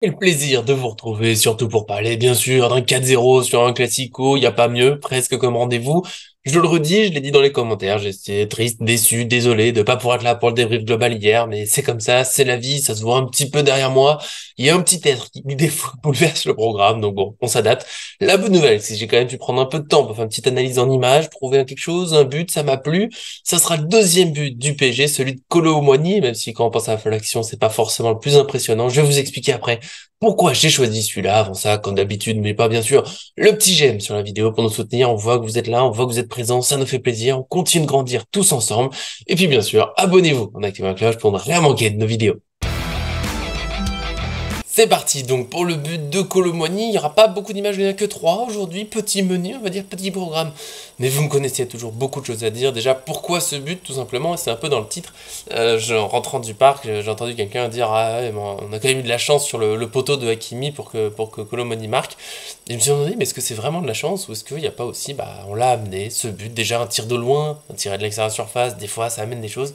Quel plaisir de vous retrouver, surtout pour parler, bien sûr, d'un 4-0 sur un classico, il n'y a pas mieux, presque comme rendez-vous. Je le redis, je l'ai dit dans les commentaires, j'étais triste, déçu, désolé de pas pouvoir être là pour le débrief global hier, mais c'est comme ça, c'est la vie, ça se voit un petit peu derrière moi. Il y a un petit être qui, des fois, bouleverse le programme, donc bon, on s'adapte. La bonne nouvelle, c'est que j'ai quand même pu prendre un peu de temps pour faire une petite analyse en images, trouver quelque chose, un but, ça m'a plu. Ça sera le deuxième but du PSG, celui de Kolo Muani, même si quand on pense à l'action, c'est pas forcément le plus impressionnant. Je vais vous expliquer après pourquoi j'ai choisi celui-là. Avant ça, comme d'habitude, mais pas bien sûr, le petit j'aime sur la vidéo pour nous soutenir. On voit que vous êtes là, on voit que vous êtes présents, ça nous fait plaisir. On continue de grandir tous ensemble. Et puis bien sûr, abonnez-vous en activant la cloche pour ne rien manquer de nos vidéos. C'est parti donc pour le but de Kolo Muani. Il n'y aura pas beaucoup d'images, il n'y en a que 3 aujourd'hui. Petit menu, on va dire petit programme. Mais vous me connaissez, il y a toujours beaucoup de choses à dire. Déjà, pourquoi ce but, tout simplement, et c'est un peu dans le titre. En rentrant du parc, j'ai entendu quelqu'un dire ah ouais, bon, on a quand même eu de la chance sur le poteau de Hakimi pour que Kolo Muani marque. Et je me suis demandé, mais est-ce que c'est vraiment de la chance ou est-ce qu'il n'y a pas aussi, bah, on l'a amené, ce but, déjà un tir de loin, un tir de l'extérieur surface, des fois ça amène des choses.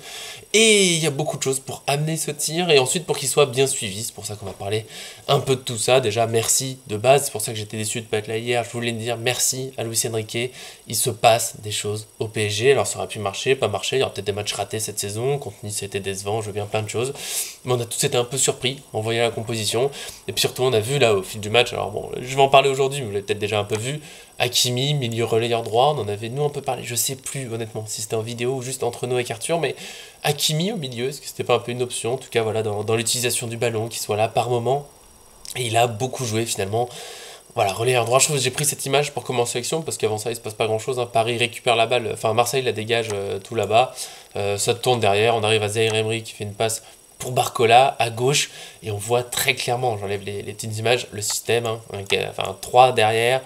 Et il y a beaucoup de choses pour amener ce tir et ensuite pour qu'il soit bien suivi. C'est pour ça qu'on va parler un peu de tout ça. Déjà, merci de base. C'est pour ça que j'étais déçu de ne pas être là hier. Je voulais dire merci à Luis Enrique. Il se passe des choses au PSG. Alors, ça aurait pu marcher, pas marcher. Il y aura peut-être des matchs ratés cette saison. Contre Nice, c'était décevant. Je veux bien plein de choses. Mais on a tous été un peu surpris en voyant la composition. Et puis surtout, on a vu là au fil du match. Alors, bon, je vais en parler aujourd'hui, mais vous l'avez peut-être déjà un peu vu. Hakimi, milieu relayeur droit, on en avait nous un peu parlé, je sais plus honnêtement si c'était en vidéo ou juste entre nous avec Arthur, mais Hakimi au milieu, est-ce que c'était pas un peu une option, en tout cas voilà, dans l'utilisation du ballon, qui soit là par moment, et il a beaucoup joué finalement. Voilà, relayeur droit, je trouve que j'ai pris cette image pour commencer l'action, parce qu'avant ça il se passe pas grand chose, hein. Paris récupère la balle, enfin Marseille la dégage tout là-bas, ça tourne derrière, on arrive à Zaïre Emery qui fait une passe pour Barcola à gauche, et on voit très clairement, j'enlève les petites images, le système, hein, enfin 3 derrière,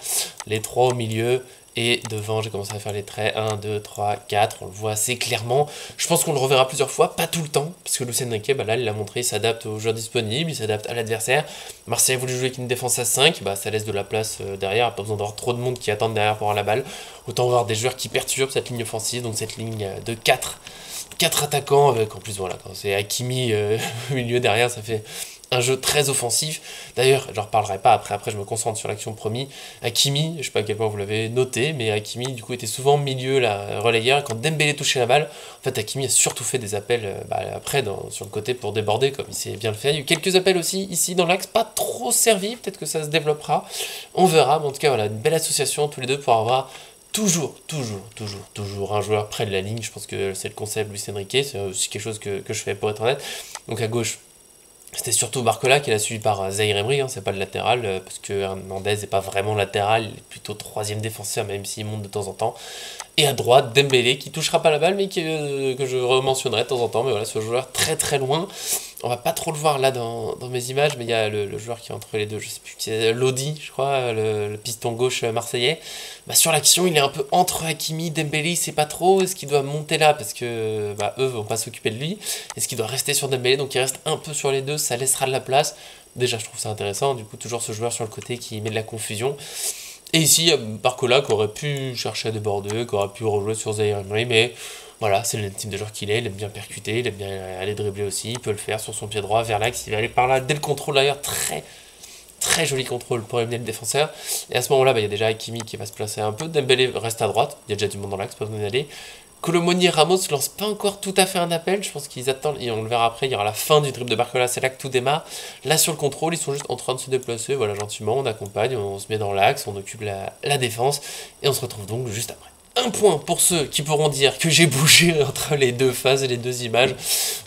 les 3 au milieu, et devant, j'ai commencé à faire les traits, 1, 2, 3, 4, on le voit assez clairement. Je pense qu'on le reverra plusieurs fois, pas tout le temps, parce que Lucien Riquet, bah là, il l'a montré, il s'adapte aux joueurs disponibles, il s'adapte à l'adversaire. Marseille a voulu jouer avec une défense à 5, bah ça laisse de la place derrière, pas besoin d'avoir trop de monde qui attendent derrière pour avoir la balle. Autant avoir des joueurs qui perturbent cette ligne offensive, donc cette ligne de 4 attaquants, avec en plus, voilà, quand c'est Hakimi au milieu derrière, ça fait un jeu très offensif. D'ailleurs, j'en reparlerai pas après je me concentre sur l'action promis. Hakimi, je sais pas à quel point vous l'avez noté, mais Hakimi du coup était souvent milieu là, relayeur. Et quand Dembélé touchait la balle, en fait Hakimi a surtout fait des appels après sur le côté pour déborder, comme il sait bien le faire. Il y a eu quelques appels aussi ici dans l'axe, pas trop servi, peut-être que ça se développera. On verra, mais en tout cas voilà, une belle association tous les deux pour avoir toujours un joueur près de la ligne. Je pense que c'est le concept Luis Enrique, c'est aussi quelque chose que je fais pour être honnête. Donc à gauche, c'était surtout Barcola qui l'a suivi par Zaïre Emery, hein, c'est pas le latéral, parce que Hernandez n'est pas vraiment latéral, il est plutôt troisième défenseur, même s'il monte de temps en temps. Et à droite, Dembélé qui touchera pas la balle, mais que je rementionnerai de temps en temps. Mais voilà, ce joueur très très loin. On va pas trop le voir là dans mes images, mais il y a le joueur qui est entre les deux, je sais plus qui c'est, Lodi, je crois, le piston gauche marseillais. Bah, sur l'action, il est un peu entre Hakimi, Dembélé, il sait pas trop. Est-ce qu'il doit monter là parce que bah, eux vont pas s'occuper de lui? Est-ce qu'il doit rester sur Dembélé? Donc il reste un peu sur les deux, ça laissera de la place. Déjà, je trouve ça intéressant. Du coup, toujours ce joueur sur le côté qui met de la confusion. Et ici, il y a Barcola qui aurait pu chercher à déborder, qui aurait pu rejouer sur Zaire Emery, mais voilà, c'est le type de joueur qu'il est, il aime bien percuter, il aime bien aller dribbler aussi, il peut le faire sur son pied droit vers l'axe, il va aller par là dès le contrôle d'ailleurs, très très joli contrôle pour éliminer le défenseur. Et à ce moment-là, bah, il y a déjà Hakimi qui va se placer un peu, Dembélé reste à droite, il y a déjà du monde dans l'axe, pas besoin d'y aller. Kolo Muani et Ramos lance pas encore tout à fait un appel, je pense qu'ils attendent, et on le verra après, il y aura la fin du dribble de Barcola, c'est là que tout démarre. Là sur le contrôle, ils sont juste en train de se déplacer, voilà, gentiment, on accompagne, on se met dans l'axe, on occupe la défense, et on se retrouve donc juste après. Un point pour ceux qui pourront dire que j'ai bougé entre les deux phases et les deux images.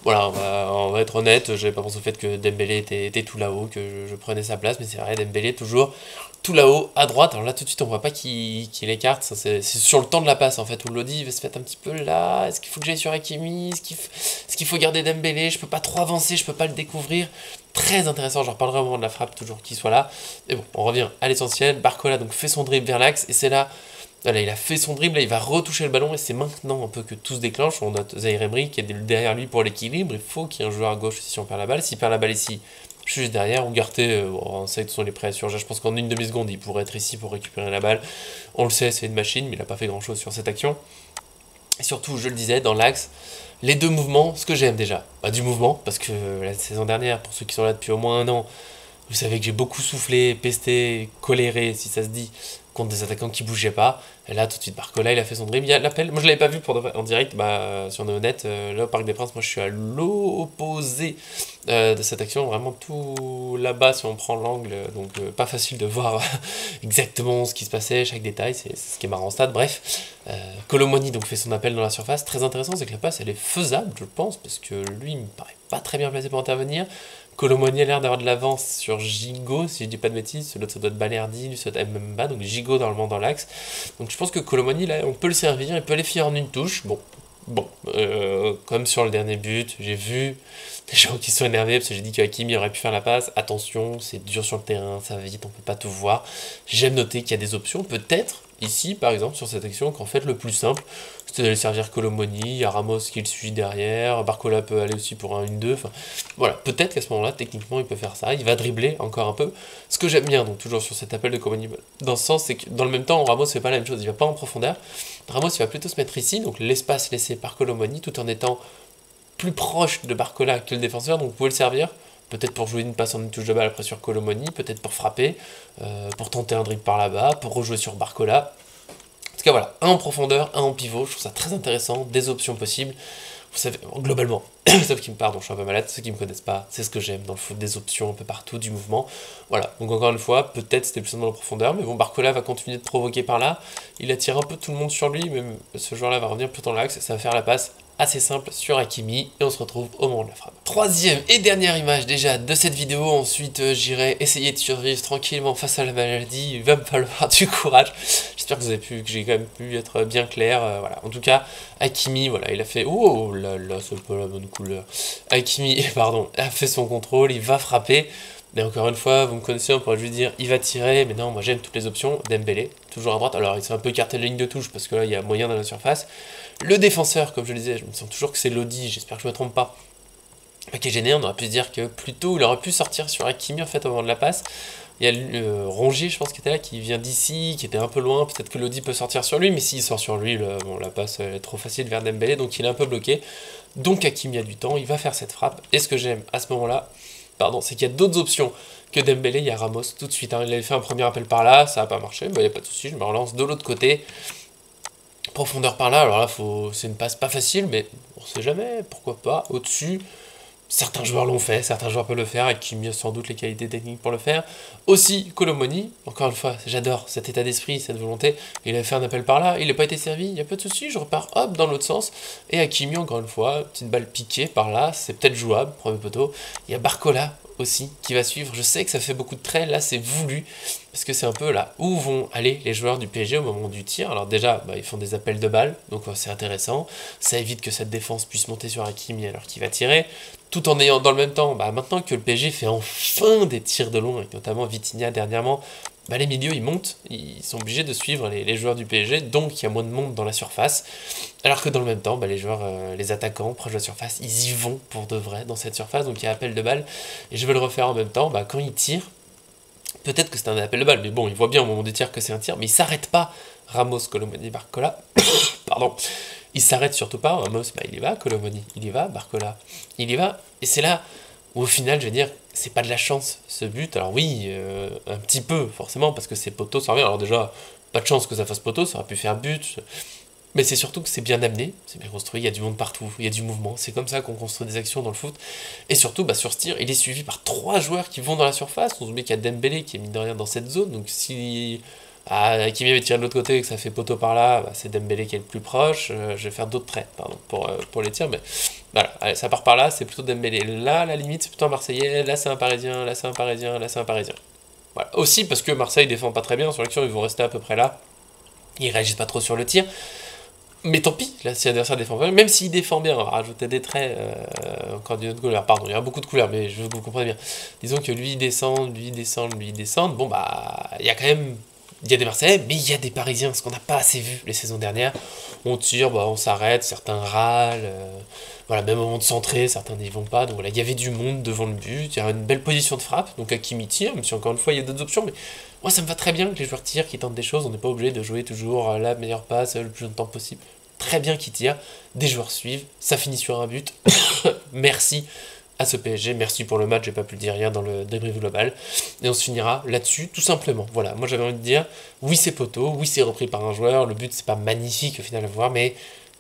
Voilà, on va être honnête, j'avais pas pensé au fait que Dembélé était tout là-haut, que je prenais sa place, mais c'est vrai, Dembélé toujours tout là-haut, à droite. Alors là, tout de suite, on voit pas qu'il écarte. C'est sur le temps de la passe, en fait, où Lodi va se mettre un petit peu là. Est-ce qu'il faut que j'aille sur Hakimi? Est-ce qu'il faut garder Dembélé? Je peux pas trop avancer, je peux pas le découvrir. Très intéressant, j'en reparlerai au moment de la frappe, toujours qu'il soit là. Mais bon, on revient à l'essentiel. Barcola donc fait son dribble vers l'axe, et c'est là. Voilà, il a fait son dribble, là, il va retoucher le ballon, et c'est maintenant un peu que tout se déclenche. On note Zaïre Emery qui est derrière lui pour l'équilibre. Il faut qu'il y ait un joueur à gauche si on perd la balle. S'il perd la balle ici, je suis juste derrière. Ugarte, on sait que ce sont les prêts à surgir. Je pense qu'en une demi-seconde, il pourrait être ici pour récupérer la balle. On le sait, c'est une machine, mais il n'a pas fait grand-chose sur cette action. Et surtout, je le disais, dans l'axe, les deux mouvements, ce que j'aime déjà, bah, du mouvement, parce que la saison dernière, pour ceux qui sont là depuis au moins un an, Vous savez que j'ai beaucoup soufflé, pesté, coléré, si ça se dit, contre des attaquants qui bougeaient pas. Et là, tout de suite, Barcola, il a fait son dream. Il y a l'appel. Moi, je l'avais pas vu en direct, si on est honnête. Là, au Parc des Princes, moi, je suis à l'opposé de cette action. Vraiment tout là-bas, si on prend l'angle. Donc, pas facile de voir exactement ce qui se passait, chaque détail. C'est ce qui est marrant en stade. Bref, Kolo Muani donc fait son appel dans la surface. Très intéressant, c'est que la passe, elle est faisable, je pense, parce que lui, il me paraît pas très bien placé pour intervenir. Kolo Muani a l'air d'avoir de l'avance sur Gigot, si je dis pas de bêtises. L'autre, ça doit être Balerdi, lui, ça doit être Mbemba. Donc, Gigot, normalement, dans l'axe. Donc je pense que Kolo Muani, là, on peut le servir, il peut les finir en une touche. Bon, comme sur le dernier but, j'ai vu des gens qui sont énervés parce que j'ai dit que Hakimi aurait pu faire la passe. Attention, c'est dur sur le terrain, ça va vite, on peut pas tout voir. J'aime noter qu'il y a des options, peut-être ici, par exemple, sur cette action, qu'en fait le plus simple, c'est d'aller servir Kolo Muani, il y a Ramos qui le suit derrière, Barcola peut aller aussi pour un 1-2, enfin voilà, peut-être qu'à ce moment-là, techniquement, il peut faire ça, il va dribbler encore un peu. Ce que j'aime bien, donc toujours sur cet appel de Kolo Muani, dans ce sens, c'est que dans le même temps, Ramos fait pas la même chose, il va pas en profondeur. Ramos il va plutôt se mettre ici, donc l'espace laissé par Kolo Muani, tout en étant plus proche de Barcola que le défenseur, donc vous pouvez le servir, peut-être pour jouer une passe en une touche de balle après sur Kolo Muani, peut-être pour frapper, pour tenter un dribble par là-bas, pour rejouer sur Barcola. En tout cas voilà, un en profondeur, un en pivot, je trouve ça très intéressant, des options possibles. Vous savez, globalement, sauf qui me pardon, je suis un peu malade, ceux qui me connaissent pas, c'est ce que j'aime dans le foot, des options un peu partout, du mouvement. Voilà, donc encore une fois, peut-être c'était plus seulement en profondeur, mais bon, Barcola va continuer de provoquer par là, il attire un peu tout le monde sur lui, même ce joueur-là va revenir plus dans l'axe, ça va faire la passe assez simple sur Hakimi, et on se retrouve au moment de la frappe. Troisième et dernière image déjà de cette vidéo, ensuite j'irai essayer de survivre tranquillement face à la maladie, il va me falloir du courage, j'espère que que j'ai quand même pu être bien clair, voilà, en tout cas, Hakimi, voilà, il a fait, oh là là, c'est pas la bonne couleur, Hakimi, pardon, a fait son contrôle, il va frapper, mais encore une fois, vous me connaissez, on pourrait lui dire, il va tirer, mais non, moi j'aime toutes les options, Dembélé, toujours à droite, alors il s'est un peu écarté de la ligne de touche, parce que là, il y a moyen dans la surface. Le défenseur, comme je le disais, je me sens toujours que c'est Lodi, j'espère que je ne me trompe pas, qui est gêné, on aurait pu se dire que plutôt il aurait pu sortir sur Hakimi en fait au moment de la passe. Il y a Rongier, je pense, qui était là, qui vient d'ici, qui était un peu loin, peut-être que Lodi peut sortir sur lui, mais s'il sort sur lui, bon, la passe elle est trop facile vers Dembélé, donc il est un peu bloqué. Donc Hakimi a du temps, il va faire cette frappe, et ce que j'aime à ce moment-là, c'est qu'il y a d'autres options que Dembélé, il y a Ramos tout de suite, hein. Il avait fait un premier appel par là, ça n'a pas marché, il n'y a pas de souci, je me relance de l'autre côté. Profondeur par là, alors là, c'est une passe pas facile, mais on sait jamais, pourquoi pas, au-dessus. Certains joueurs l'ont fait, certains joueurs peuvent le faire, et qui a sans doute les qualités techniques pour le faire. Aussi, Kolo Muani, encore une fois, j'adore cet état d'esprit, cette volonté. Il a fait un appel par là, il n'a pas été servi, il n'y a pas de souci, je repars, hop, dans l'autre sens. Et Hakimi, encore une fois, petite balle piquée par là, c'est peut-être jouable, premier poteau. Il y a Barcola aussi qui va suivre, je sais que ça fait beaucoup de traits, là c'est voulu, parce que c'est un peu là où vont aller les joueurs du PSG au moment du tir. Alors déjà, ils font des appels de balles, donc c'est intéressant, ça évite que cette défense puisse monter sur Hakimi alors qu'il va tirer, tout en ayant dans le même temps, maintenant que le PSG fait enfin des tirs de loin, et notamment Vitinha dernièrement, les milieux ils montent, ils sont obligés de suivre les joueurs du PSG, donc il y a moins de monde dans la surface, alors que dans le même temps, les joueurs, les attaquants proches de la surface, ils y vont pour de vrai dans cette surface, donc il y a appel de balle, et je vais le refaire en même temps, quand ils tirent, peut-être que c'est un appel de balle, mais bon, il voit bien au moment des tirs que c'est un tir, mais il s'arrête pas, Ramos, Kolo Muani, Barcola, pardon, il s'arrête surtout pas, Ramos, il y va, Kolo Muani, il y va, Barcola, il y va, et c'est là où au final, je veux dire, c'est pas de la chance ce but, alors oui, un petit peu, forcément, parce que c'est poteau, ça revient, alors déjà, pas de chance que ça fasse poteau, ça aurait pu faire but, mais c'est surtout que c'est bien amené, c'est bien construit, il y a du monde partout, il y a du mouvement, c'est comme ça qu'on construit des actions dans le foot, et surtout, sur ce tir, il est suivi par 3 joueurs qui vont dans la surface, on se met qu'il y a Dembélé qui est mine de rien dans cette zone, donc si Hakimi avait tiré de l'autre côté et que ça fait poteau par là, c'est Dembélé qui est le plus proche, je vais faire d'autres traits, pardon, pour les tirs, mais voilà, allez, ça part par là, c'est plutôt Dembélé, là, à la limite, c'est plutôt un Marseillais, là c'est un Parisien, là c'est un Parisien, là c'est un Parisien. Voilà, aussi parce que Marseille défend pas très bien sur l'action, ils vont rester à peu près là, ils réagissent pas trop sur le tir, mais tant pis, là, si l'adversaire défend bien, même s'il défend bien, on va rajouter des traits, encore d'une autre couleur, pardon, il y a beaucoup de couleurs, mais je veux que vous compreniez bien. Disons que lui descend, lui descend, lui descend, il y a quand même, il y a des Marseillais, mais il y a des Parisiens, ce qu'on n'a pas assez vu les saisons dernières. On tire, on s'arrête, certains râlent, même au moment de centrer, certains n'y vont pas, donc voilà, il y avait du monde devant le but, il y a une belle position de frappe, donc Hakimi tire, même si encore une fois il y a d'autres options, mais moi ça me va très bien que les joueurs tirent, qu'ils tentent des choses, on n'est pas obligé de jouer toujours la meilleure passe le plus longtemps possible. Très bien qu'ils tirent, des joueurs suivent, ça finit sur un but, merci à ce PSG. Merci pour le match, j'ai pas pu le dire hier dans le débrief global. Et on se finira là-dessus, tout simplement. Voilà, moi j'avais envie de dire, oui c'est poteau, oui c'est repris par un joueur, le but c'est pas magnifique au final à voir, mais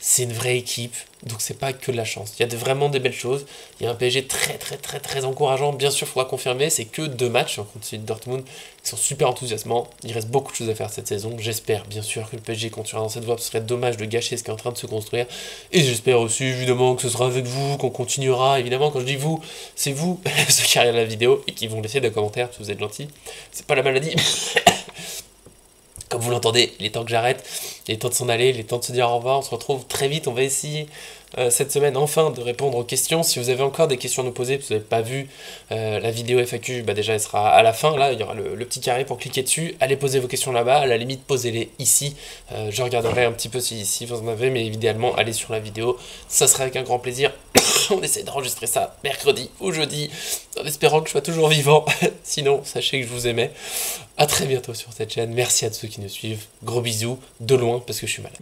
c'est une vraie équipe, donc c'est pas que de la chance. Il y a vraiment des belles choses, il y a un PSG très encourageant, bien sûr il faudra confirmer, c'est que 2 matchs contre celui de Dortmund, ils sont super enthousiasmants, il reste beaucoup de choses à faire cette saison, j'espère bien sûr que le PSG continuera dans cette voie, ce serait dommage de gâcher ce qui est en train de se construire, et j'espère aussi évidemment que ce sera avec vous, qu'on continuera, évidemment quand je dis vous, c'est vous, ceux qui regardent la vidéo, et qui vont laisser des commentaires, si vous êtes gentils, c'est pas la maladie. Comme vous l'entendez, il est temps que j'arrête, il est temps de s'en aller, il est temps de se dire au revoir, on se retrouve très vite, on va essayer cette semaine enfin de répondre aux questions. Si vous avez encore des questions à nous poser, parce que vous n'avez pas vu la vidéo FAQ, bah déjà elle sera à la fin, là il y aura le petit carré pour cliquer dessus, allez poser vos questions là-bas, à la limite posez-les ici, je regarderai un petit peu si vous en avez, mais évidemment allez sur la vidéo, ça sera avec un grand plaisir. On essaie d'enregistrer ça mercredi ou jeudi, en espérant que je sois toujours vivant. Sinon, sachez que je vous aimais. A très bientôt sur cette chaîne. Merci à tous ceux qui nous suivent. Gros bisous, de loin, parce que je suis malade.